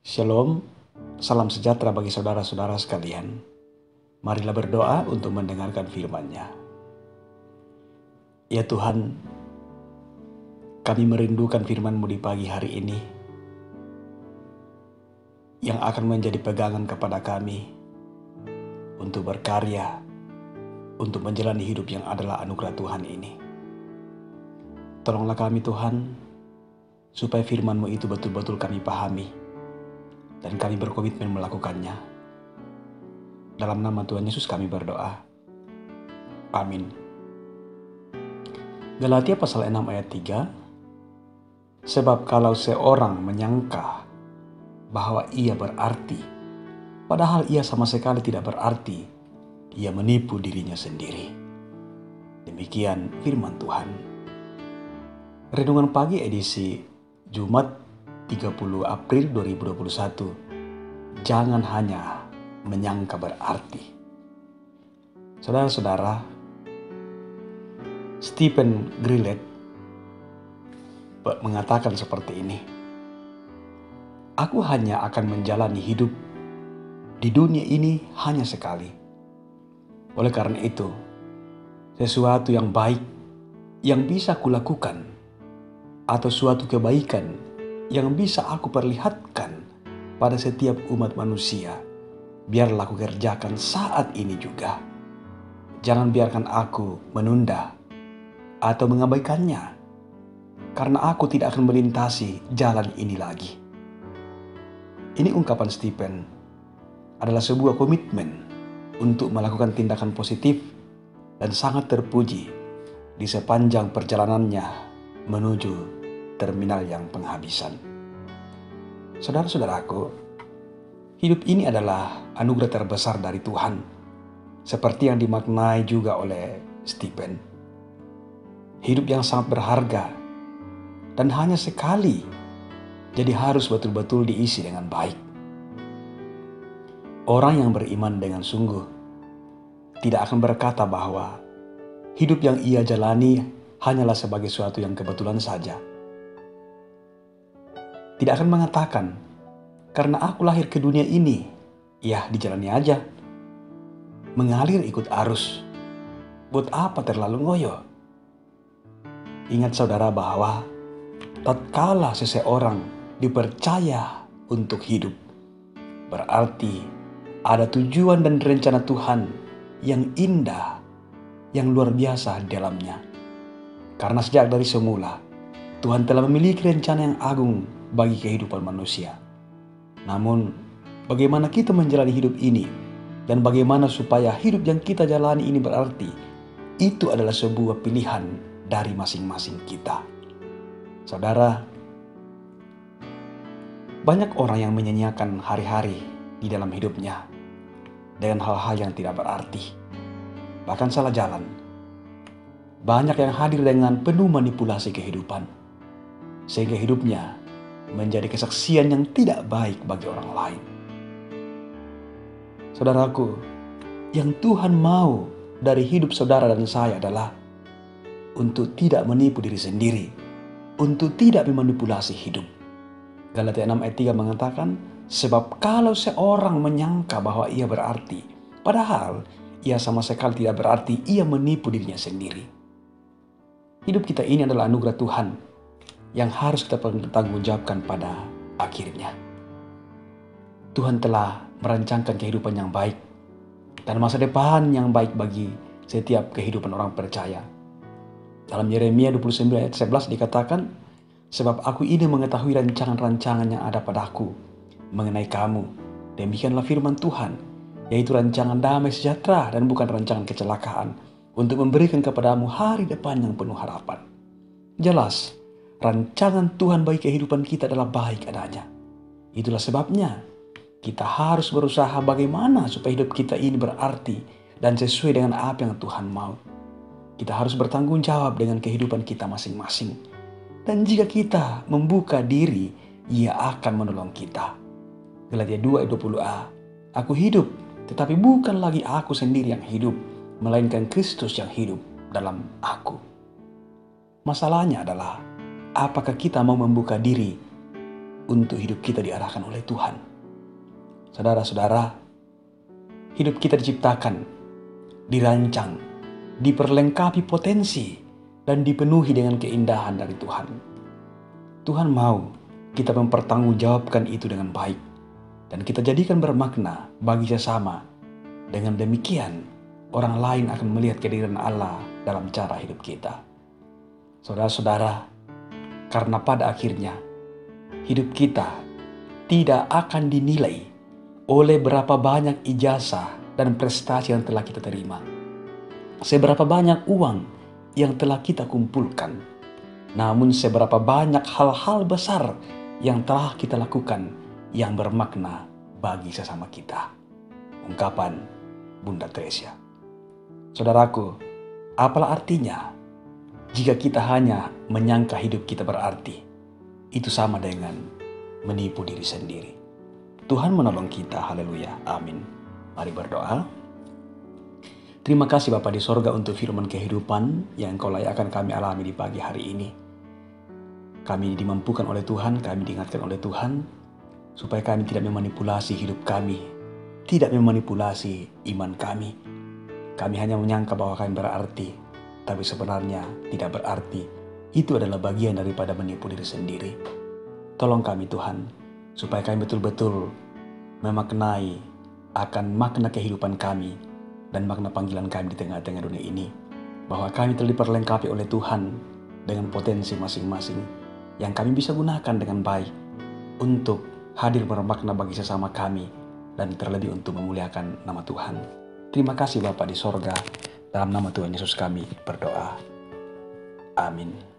Shalom, salam sejahtera bagi saudara-saudara sekalian. Marilah berdoa untuk mendengarkan firman-Nya. Ya Tuhan, kami merindukan firman-Mu di pagi hari ini, yang akan menjadi pegangan kepada kami untuk berkarya, untuk menjalani hidup yang adalah anugerah Tuhan ini. Tolonglah kami Tuhan, supaya firman-Mu itu betul-betul kami pahami, dan kami berkomitmen melakukannya. Dalam nama Tuhan Yesus kami berdoa. Amin. Galatia pasal 6 ayat 3. Sebab kalau seorang menyangka bahwa ia berarti, padahal ia sama sekali tidak berarti, ia menipu dirinya sendiri. Demikian firman Tuhan. Renungan pagi edisi Jumat 30 April 2021. Jangan hanya menyangka berarti. Saudara-saudara, Stephen Grillet mengatakan seperti ini. Aku hanya akan menjalani hidup di dunia ini hanya sekali. Oleh karena itu, sesuatu yang baik yang bisa kulakukan atau suatu kebaikan yang bisa aku perlihatkan pada setiap umat manusia, biarlah aku kerjakan saat ini juga. Jangan biarkan aku menunda atau mengabaikannya, karena aku tidak akan melintasi jalan ini lagi. Ini ungkapan Stephen adalah sebuah komitmen untuk melakukan tindakan positif dan sangat terpuji di sepanjang perjalanannya menuju terminal yang penghabisan. Saudara-saudaraku, hidup ini adalah anugerah terbesar dari Tuhan, seperti yang dimaknai juga oleh Stephen. Hidup yang sangat berharga dan hanya sekali, jadi harus betul-betul diisi dengan baik. Orang yang beriman dengan sungguh tidak akan berkata bahwa hidup yang ia jalani hanyalah sebagai suatu yang kebetulan saja. Tidak akan mengatakan, karena aku lahir ke dunia ini, ya dijalani aja. Mengalir ikut arus, buat apa terlalu ngoyo? Ingat saudara bahwa tatkala seseorang dipercaya untuk hidup, berarti ada tujuan dan rencana Tuhan yang indah, yang luar biasa di dalamnya. Karena sejak dari semula, Tuhan telah memiliki rencana yang agung bagi kehidupan manusia. Namun, bagaimana kita menjalani hidup ini dan bagaimana supaya hidup yang kita jalani ini berarti, itu adalah sebuah pilihan dari masing-masing kita. Saudara, banyak orang yang menyanyiakan hari-hari di dalam hidupnya dengan hal-hal yang tidak berarti, bahkan salah jalan. Banyak yang hadir dengan penuh manipulasi kehidupan, sehingga hidupnya menjadi kesaksian yang tidak baik bagi orang lain. Saudaraku, yang Tuhan mau dari hidup saudara dan saya adalah untuk tidak menipu diri sendiri, untuk tidak memanipulasi hidup. Galatia 6 ayat 3 mengatakan, sebab kalau seorang menyangka bahwa ia berarti, padahal ia sama sekali tidak berarti, ia menipu dirinya sendiri. Hidup kita ini adalah anugerah Tuhan yang harus kita pertanggungjawabkan pada akhirnya. Tuhan telah merancangkan kehidupan yang baik dan masa depan yang baik bagi setiap kehidupan orang percaya. Dalam Yeremia 29 ayat 11 dikatakan, sebab aku ini mengetahui rancangan-rancangan yang ada padaku mengenai kamu. Demikianlah firman Tuhan, yaitu rancangan damai sejahtera dan bukan rancangan kecelakaan, untuk memberikan kepadamu hari depan yang penuh harapan. Jelas, rancangan Tuhan bagi kehidupan kita adalah baik adanya. Itulah sebabnya kita harus berusaha bagaimana supaya hidup kita ini berarti dan sesuai dengan apa yang Tuhan mau. Kita harus bertanggung jawab dengan kehidupan kita masing-masing. Dan jika kita membuka diri, Ia akan menolong kita. Galatia 2 ayat 20a. Aku hidup, tetapi bukan lagi aku sendiri yang hidup, melainkan Kristus yang hidup dalam aku. Masalahnya adalah, apakah kita mau membuka diri untuk hidup kita diarahkan oleh Tuhan. Saudara-saudara, hidup kita diciptakan, dirancang, diperlengkapi potensi, dan dipenuhi dengan keindahan dari Tuhan. Tuhan mau kita mempertanggungjawabkan itu dengan baik, dan kita jadikan bermakna bagi sesama. Dengan demikian, orang lain akan melihat kehadiran Allah dalam cara hidup kita. Saudara-saudara, karena pada akhirnya, hidup kita tidak akan dinilai oleh berapa banyak ijazah dan prestasi yang telah kita terima, seberapa banyak uang yang telah kita kumpulkan, namun seberapa banyak hal-hal besar yang telah kita lakukan yang bermakna bagi sesama kita. Ungkapan Bunda Tresia. Saudaraku, apalah artinya jika kita hanya menyangka hidup kita berarti? Itu sama dengan menipu diri sendiri. Tuhan menolong kita, haleluya, amin. Mari berdoa. Terima kasih Bapa di sorga untuk firman kehidupan yang Engkau layakkan kami alami di pagi hari ini. Kami dimampukan oleh Tuhan, kami diingatkan oleh Tuhan, supaya kami tidak memanipulasi hidup kami, tidak memanipulasi iman kami. Kami hanya menyangka bahwa kami berarti, tapi sebenarnya tidak berarti. Itu adalah bagian daripada menipu diri sendiri. Tolong kami Tuhan, supaya kami betul-betul memaknai akan makna kehidupan kami dan makna panggilan kami di tengah-tengah dunia ini. Bahwa kami telah diperlengkapi oleh Tuhan dengan potensi masing-masing yang kami bisa gunakan dengan baik untuk hadir bermakna bagi sesama kami dan terlebih untuk memuliakan nama Tuhan. Terima kasih Bapa di sorga, dalam nama Tuhan Yesus kami berdoa. Amin.